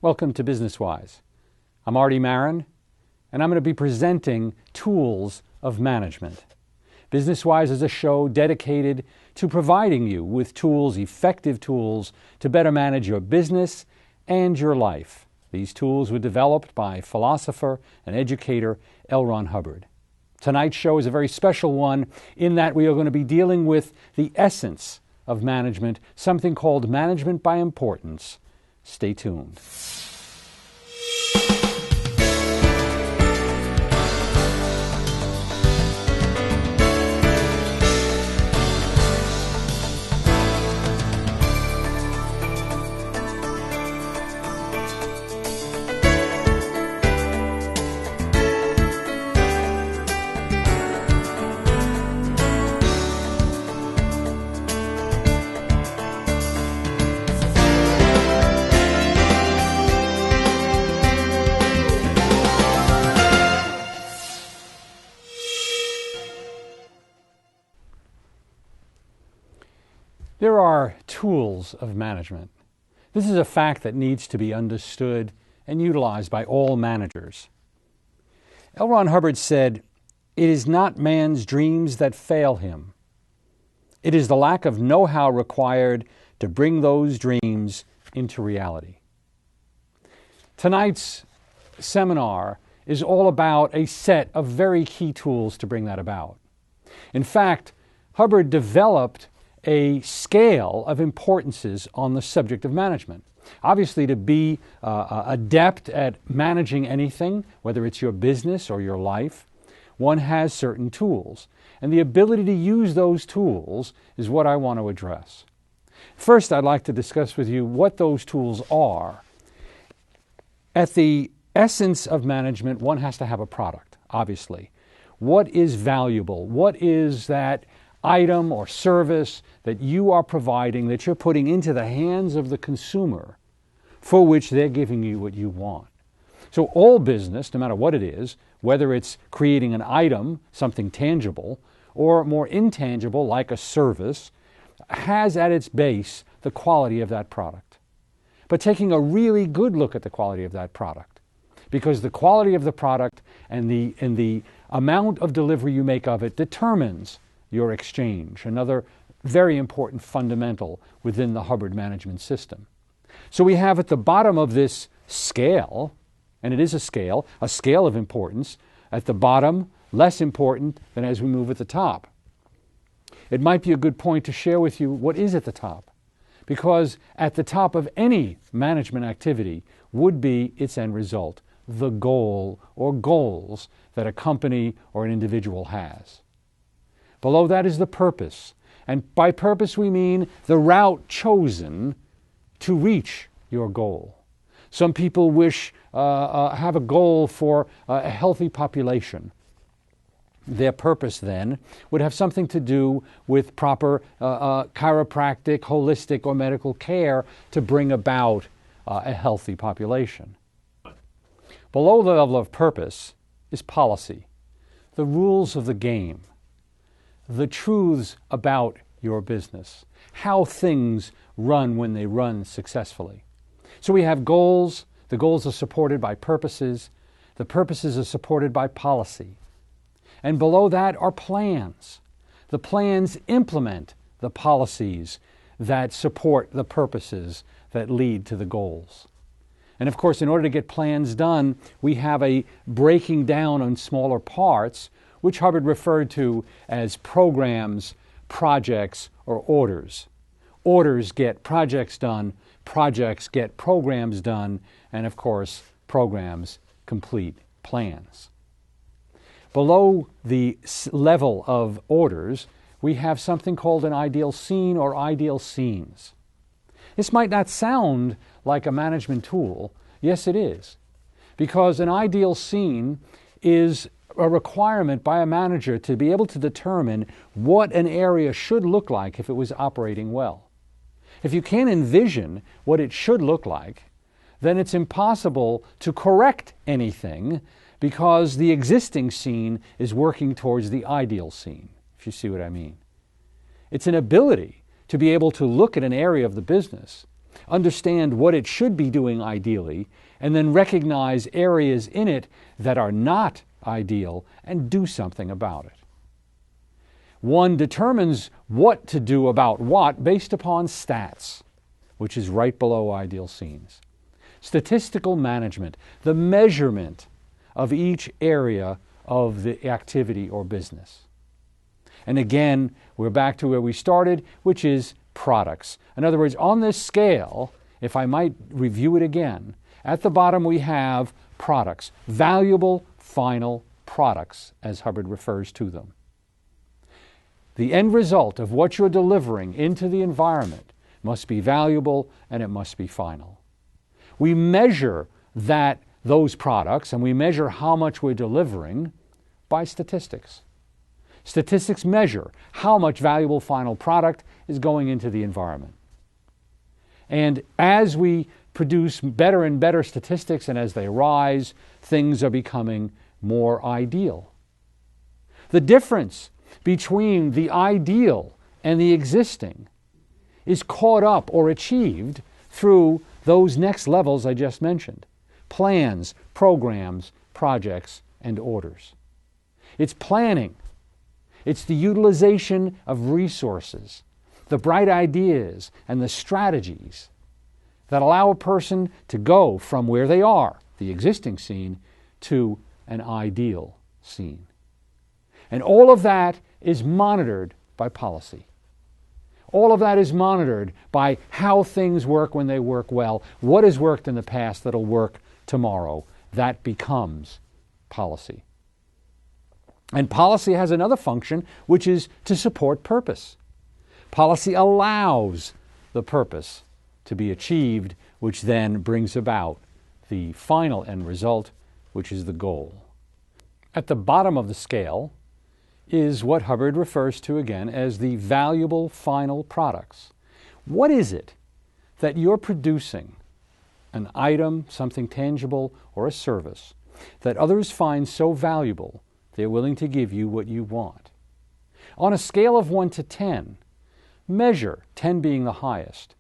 Welcome to BusinessWise. I'm Arte Maren, and I'm going to be presenting tools of management. BusinessWise is a show dedicated to providing you with tools, effective tools, to better manage your business and your life. These tools were developed by philosopher and educator L. Ron Hubbard. Tonight's show is a very special one in that we are going to be dealing with the essence of management, something called management by importance. Stay tuned. There are tools of management. This is a fact that needs to be understood and utilized by all managers. L. Ron Hubbard said, "It is not man's dreams that fail him. It is the lack of know-how required to bring those dreams into reality." Tonight's seminar is all about a set of very key tools to bring that about. In fact, Hubbard developed a scale of importances on the subject of management. Obviously, to be adept at managing anything, whether it's your business or your life, one has certain tools. And the ability to use those tools is what I want to address. First, I'd like to discuss with you what those tools are. At the essence of management, one has to have a product, obviously. What is valuable? What is that item or service that you are providing, that you're putting into the hands of the consumer, for which they're giving you what you want? So all business, no matter what it is, whether it's creating an item, something tangible, or more intangible like a service, has at its base the quality of that product. But taking a really good look at the quality of that product, because the quality of the product and the amount of delivery you make of it determines your exchange, another very important fundamental within the Hubbard management system. So we have at the bottom of this scale, and it is a scale of importance, at the bottom, less important than as we move at the top. It might be a good point to share with you what is at the top, because at the top of any management activity would be its end result, the goal or goals that a company or an individual has. Below that is the purpose. And by purpose we mean the route chosen to reach your goal. Some people have a goal for a healthy population. Their purpose then would have something to do with proper chiropractic, holistic, or medical care to bring about a healthy population. Below the level of purpose is policy, the rules of the game, the truths about your business, how things run when they run successfully. So we have goals. The goals are supported by purposes. The purposes are supported by policy. And below that are plans. The plans implement the policies that support the purposes that lead to the goals. And of course, in order to get plans done, we have a breaking down on smaller parts, which Hubbard referred to as programs, projects, or orders. Orders get projects done, projects get programs done, and of course, programs complete plans. Below the level of orders, we have something called an ideal scene or ideal scenes. This might not sound like a management tool. Yes, it is. Because an ideal scene is a requirement by a manager to be able to determine what an area should look like if it was operating well. If you can't envision what it should look like, then it's impossible to correct anything because the existing scene is working towards the ideal scene, if you see what I mean. It's an ability to be able to look at an area of the business understand what it should be doing ideally, and then recognize areas in it that are not ideal and do something about it. One determines what to do about what based upon stats, which is right below ideal scenes. Statistical management, the measurement of each area of the activity or business. And again, we're back to where we started, which is products. In other words, on this scale, if I might review it again, at the bottom we have products, valuable final products, as Hubbard refers to them. The end result of what you're delivering into the environment must be valuable and it must be final. We measure those products and we measure how much we're delivering by statistics. Statistics measure how much valuable final product is going into the environment. And as we produce better and better statistics and as they rise, things are becoming more ideal. The difference between the ideal and the existing is caught up or achieved through those next levels I just mentioned: plans, programs, projects, and orders. It's planning. It's the utilization of resources, the bright ideas, and the strategies that allow a person to go from where they are, the existing scene, to an ideal scene. And all of that is monitored by policy. All of that is monitored by how things work when they work well. What has worked in the past that'll work tomorrow? That becomes policy. And policy has another function, which is to support purpose. Policy allows the purpose to be achieved, which then brings about the final end result, which is the goal. At the bottom of the scale is what Hubbard refers to again as the valuable final products. What is it that you're producing, an item, something tangible, or a service, that others find so valuable they're willing to give you what you want? On a scale of 1 to 10, measure, 10 being the highest,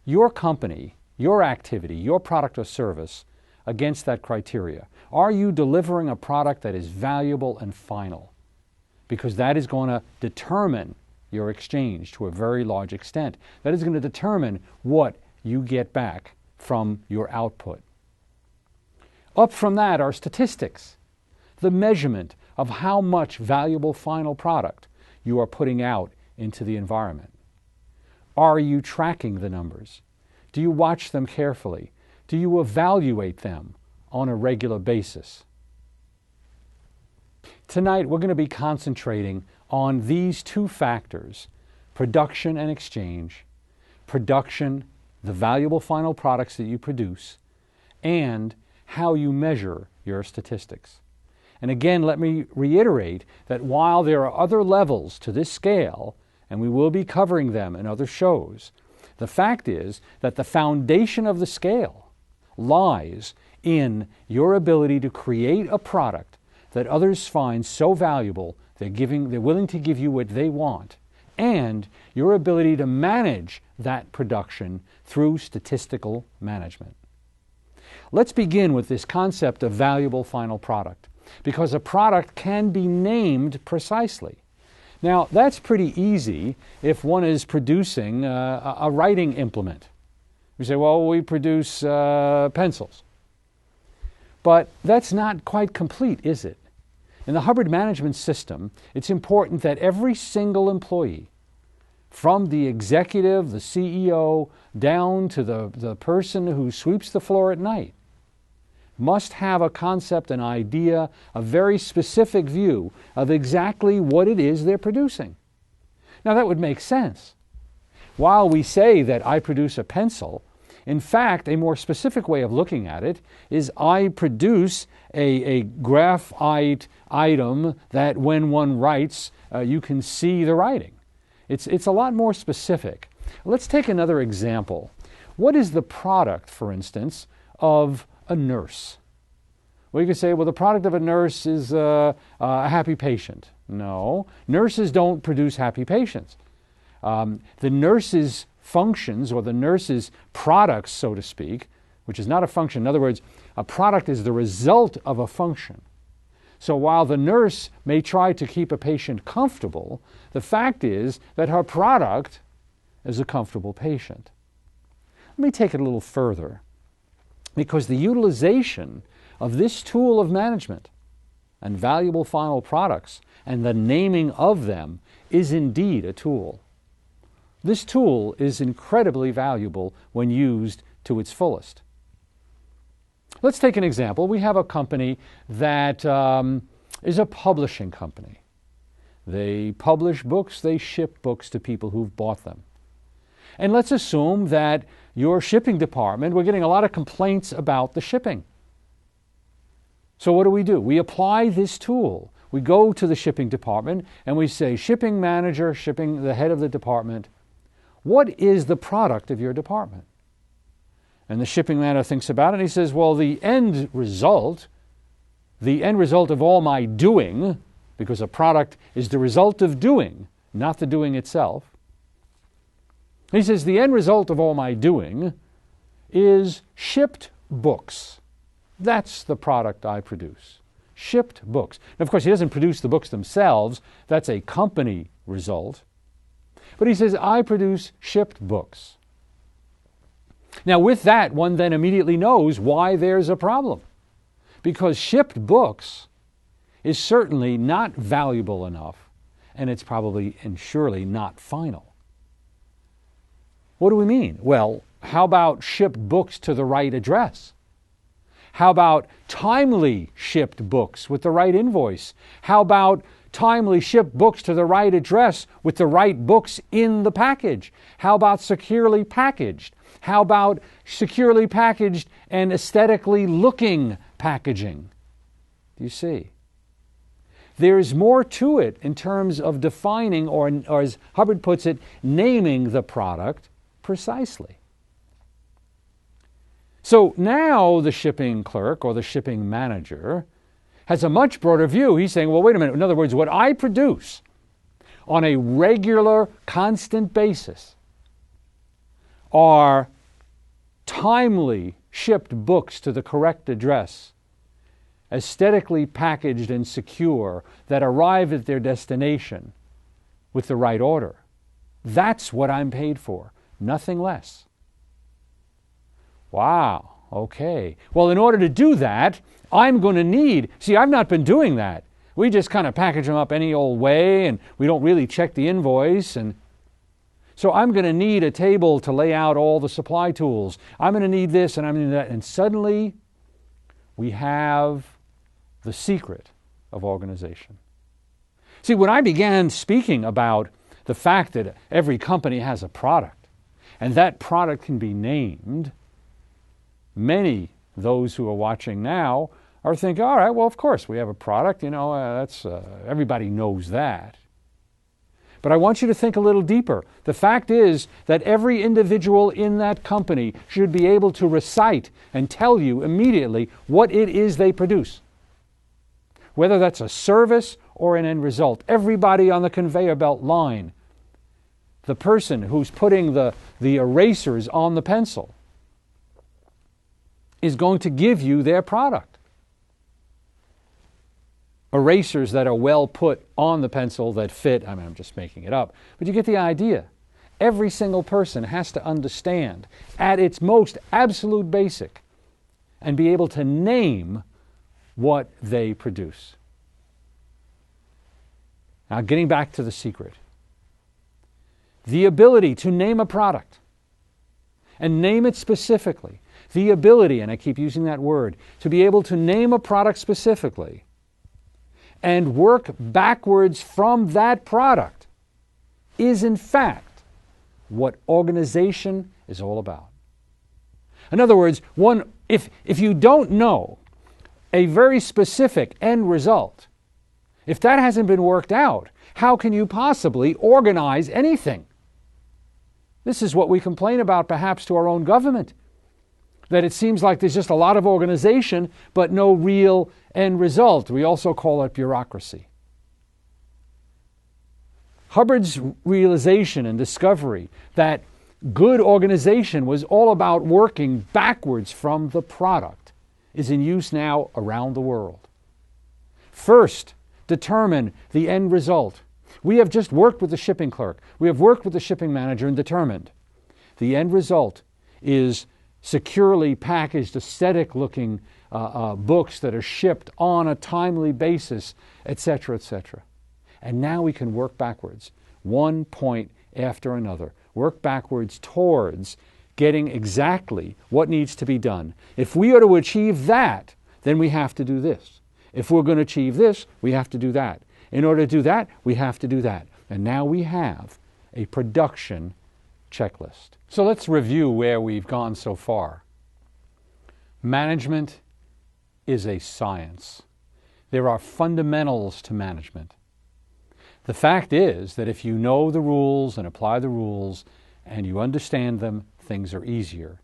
your company, your activity, your product or service against that criteria. Are you delivering a product that is valuable and final? Because that is going to determine your exchange to a very large extent. That is going to determine what you get back from your output. Up from that are statistics, the measurement of how much valuable final product you are putting out into the environment. Are you tracking the numbers? Do you watch them carefully? Do you evaluate them on a regular basis? Tonight we're going to be concentrating on these two factors: production and exchange. Production, the valuable final products that you produce, and how you measure your statistics. And again, let me reiterate that while there are other levels to this scale, and we will be covering them in other shows, the fact is that the foundation of the scale lies in your ability to create a product that others find so valuable they're willing to give you what they want, and your ability to manage that production through statistical management. Let's begin with this concept of valuable final product, because a product can be named precisely. Now, that's pretty easy if one is producing a writing implement. You say, well, we produce pencils. But that's not quite complete, is it? In the Hubbard management system, it's important that every single employee, from the executive, the CEO, down to the person who sweeps the floor at night, must have a concept, an idea, a very specific view of exactly what it is they're producing. Now, that would make sense. While we say that I produce a pencil, in fact, a more specific way of looking at it is I produce a graphite item that when one writes, you can see the writing. It's a lot more specific. Let's take another example. What is the product, for instance, of a nurse? Well, you could say, well, the product of a nurse is a happy patient. No, nurses don't produce happy patients. The nurse's functions or the nurse's products, so to speak, which is not a function. In other words, a product is the result of a function. So while the nurse may try to keep a patient comfortable, the fact is that her product is a comfortable patient. Let me take it a little further, because the utilization of this tool of management and valuable final products and the naming of them is indeed a tool. This tool is incredibly valuable when used to its fullest. Let's take an example. We have a company that is a publishing company. They publish books, they ship books to people who've bought them. And let's assume that your shipping department, we're getting a lot of complaints about the shipping. So what do? We apply this tool. We go to the shipping department and we say, shipping manager, the head of the department, what is the product of your department? And the shipping manager thinks about it and he says, well, the end result of all my doing, because a product is the result of doing, not the doing itself. He says, the end result of all my doing is shipped books. That's the product I produce. Shipped books. And of course, he doesn't produce the books themselves. That's a company result. But he says, I produce shipped books. Now, with that, one then immediately knows why there's a problem. Because shipped books is certainly not valuable enough, and it's probably and surely not final. What do we mean? Well, how about shipped books to the right address? How about timely shipped books with the right invoice? How about timely shipped books to the right address with the right books in the package? How about securely packaged? How about securely packaged and aesthetically looking packaging? Do you see? There's more to it in terms of defining, or as Hubbard puts it, naming the product precisely. So now the shipping clerk or the shipping manager has a much broader view. He's saying, well, wait a minute. In other words, what I produce on a regular, constant basis are timely shipped books to the correct address, aesthetically packaged and secure, that arrive at their destination with the right order. That's what I'm paid for, nothing less. Wow, okay. Well, in order to do that, I'm going to need, I've not been doing that. We just kind of package them up any old way, and we don't really check the invoice, and so I'm going to need a table to lay out all the supply tools. I'm going to need this and I'm going to need that. And suddenly we have the secret of organization. See, when I began speaking about the fact that every company has a product and that product can be named, many, those who are watching now, are thinking, all right, well, of course, we have a product. Everybody knows that. But I want you to think a little deeper. The fact is that every individual in that company should be able to recite and tell you immediately what it is they produce. Whether that's a service or an end result. Everybody on the conveyor belt line, the person who's putting the erasers on the pencil, is going to give you their product. Erasers that are well put on the pencil that fit. I'm just making it up. But you get the idea. Every single person has to understand at its most absolute basic and be able to name what they produce. Now, getting back to the secret. The ability to name a product and name it specifically. The ability, and I keep using that word, to be able to name a product specifically and work backwards from that product is in fact what organization is all about. In other words, if you don't know a very specific end result, if that hasn't been worked out, how can you possibly organize anything? This is what we complain about perhaps to our own government, that it seems like there's just a lot of organization but no real end result. We also call it bureaucracy. Hubbard's realization and discovery that good organization was all about working backwards from the product is in use now around the world. First, determine the end result. We have just worked with the shipping clerk. We have worked with the shipping manager and determined the end result is securely packaged, aesthetic-looking books that are shipped on a timely basis, etc., etc. And now we can work backwards, one point after another. Work backwards towards getting exactly what needs to be done. If we are to achieve that, then we have to do this. If we're going to achieve this, we have to do that. In order to do that, we have to do that. And now we have a production checklist. So let's review where we've gone so far. Management is a science. There are fundamentals to management. The fact is that if you know the rules and apply the rules and you understand them, things are easier.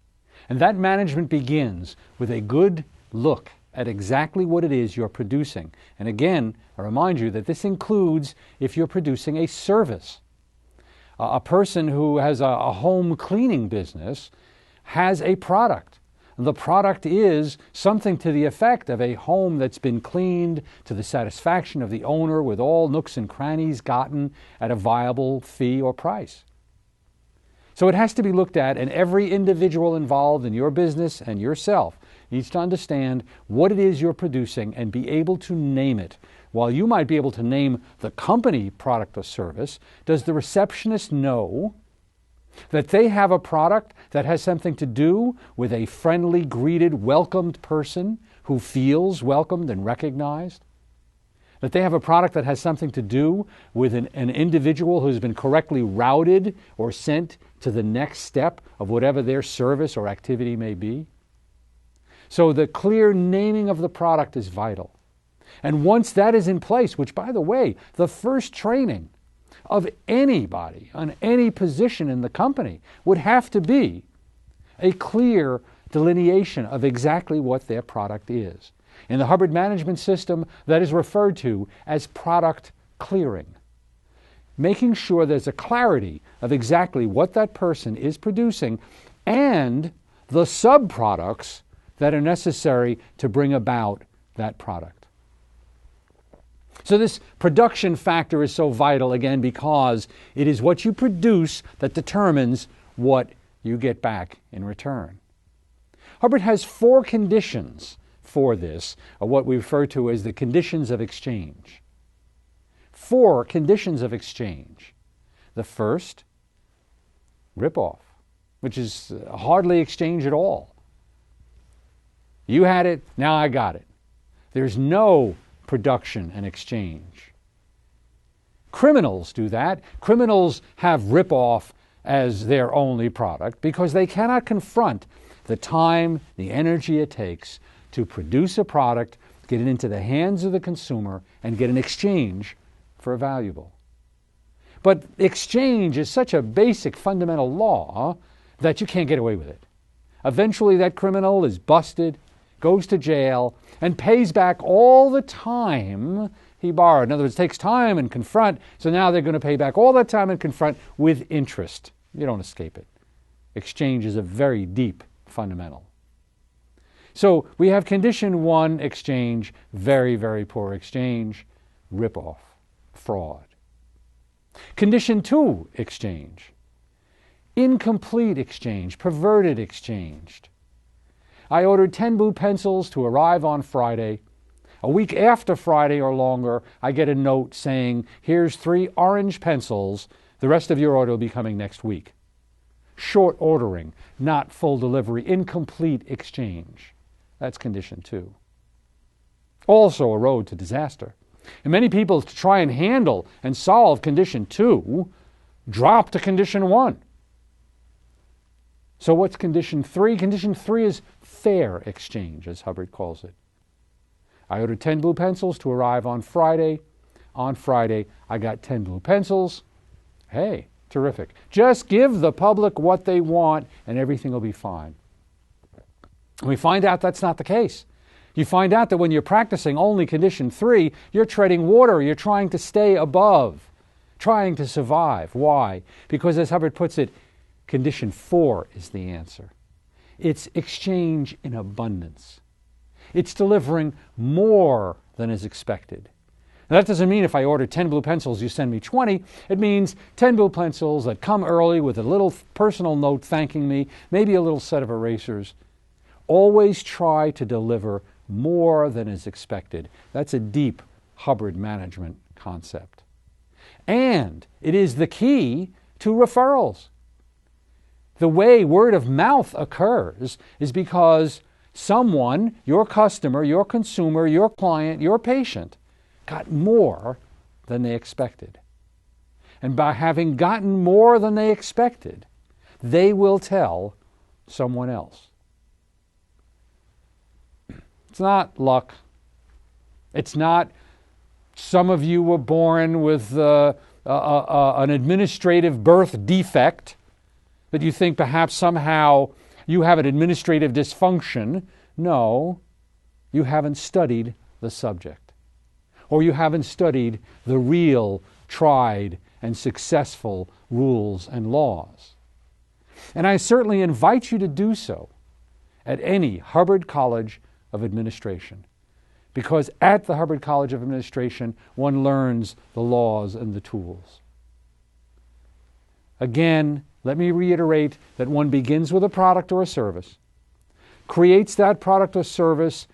And that management begins with a good look at exactly what it is you're producing. And again, I remind you that this includes if you're producing a service. A person who has a home cleaning business has a product. The product is something to the effect of a home that's been cleaned to the satisfaction of the owner with all nooks and crannies gotten at a viable fee or price. So it has to be looked at, and every individual involved in your business and yourself needs to understand what it is you're producing and be able to name it. While you might be able to name the company product or service, does the receptionist know that they have a product that has something to do with a friendly, greeted, welcomed person who feels welcomed and recognized? That they have a product that has something to do with an individual who's been correctly routed or sent to the next step of whatever their service or activity may be? So the clear naming of the product is vital. And once that is in place, which, by the way, the first training of anybody on any position in the company would have to be a clear delineation of exactly what their product is. In the Hubbard management system, that is referred to as product clearing. Making sure there's a clarity of exactly what that person is producing and the sub-products that are necessary to bring about that product. So this production factor is so vital, again, because it is what you produce that determines what you get back in return. Hubbard has 4 conditions for this, or what we refer to as the conditions of exchange. 4 conditions of exchange. The first, rip-off, which is hardly exchange at all. You had it, now I got it. There's no production and exchange. Criminals do that. Criminals have rip-off as their only product because they cannot confront the time, the energy it takes to produce a product, get it into the hands of the consumer, and get an exchange for a valuable. But exchange is such a basic fundamental law that you can't get away with it. Eventually that criminal is busted, goes to jail, and pays back all the time he borrowed. In other words, it takes time and confront, so now they're going to pay back all that time and confront with interest. You don't escape it. Exchange is a very deep fundamental. So we have condition 1, exchange, very, very poor exchange, rip-off, fraud. Condition 2, exchange, incomplete exchange, perverted exchange. I ordered 10 blue pencils to arrive on Friday. A week after Friday or longer, I get a note saying, here's 3 orange pencils. The rest of your order will be coming next week. Short ordering, not full delivery, incomplete exchange. That's condition 2. Also a road to disaster. And many people, to try and handle and solve condition 2, drop to condition 1. So what's condition 3? Condition 3 is fair exchange, as Hubbard calls it. I ordered 10 blue pencils to arrive on Friday. On Friday, I got 10 blue pencils. Hey, terrific. Just give the public what they want and everything will be fine. And we find out that's not the case. You find out that when you're practicing only condition 3, you're treading water. You're trying to stay above, trying to survive. Why? Because, as Hubbard puts it, Condition 4 is the answer. It's exchange in abundance. It's delivering more than is expected. Now, that doesn't mean if I order 10 blue pencils, you send me 20. It means 10 blue pencils that come early with a little personal note thanking me, maybe a little set of erasers. Always try to deliver more than is expected. That's a deep Hubbard management concept. And it is the key to referrals. The way word of mouth occurs is because someone, your customer, your consumer, your client, your patient, got more than they expected. And by having gotten more than they expected, they will tell someone else. It's not luck. It's not some of you were born with an administrative birth defect that you think perhaps somehow you have an administrative dysfunction. No, you haven't studied the subject. Or you haven't studied the real, tried, and successful rules and laws. And I certainly invite you to do so at any Hubbard College of Administration. Because at the Hubbard College of Administration, one learns the laws and the tools. Again, let me reiterate that one begins with a product or a service, creates that product or service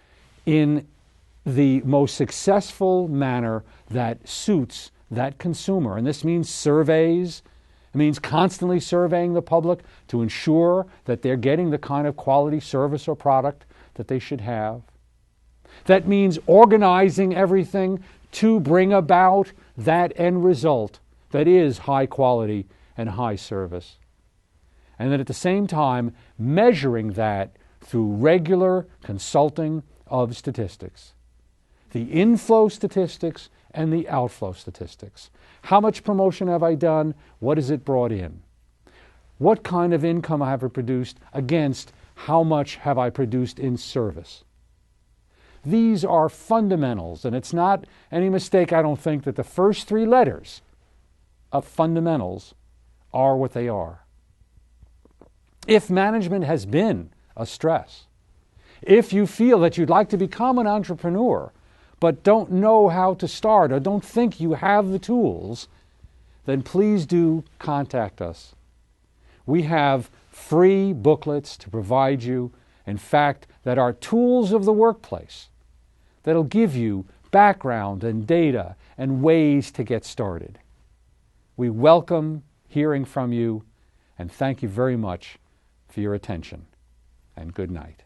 in the most successful manner that suits that consumer. And this means surveys. It means constantly surveying the public to ensure that they're getting the kind of quality service or product that they should have. That means organizing everything to bring about that end result that is high quality and high service. And then at the same time, measuring that through regular consulting of statistics. The inflow statistics and the outflow statistics. How much promotion have I done? What has it brought in? What kind of income have I produced against how much have I produced in service? These are fundamentals, and it's not any mistake, I don't think, that the first 3 letters of fundamentals are what they are. If management has been a stress, if you feel that you'd like to become an entrepreneur, but don't know how to start or don't think you have the tools, then please do contact us. We have free booklets to provide you, in fact, that are tools of the workplace that'll give you background and data and ways to get started. We welcome hearing from you, and thank you very much for your attention, and good night.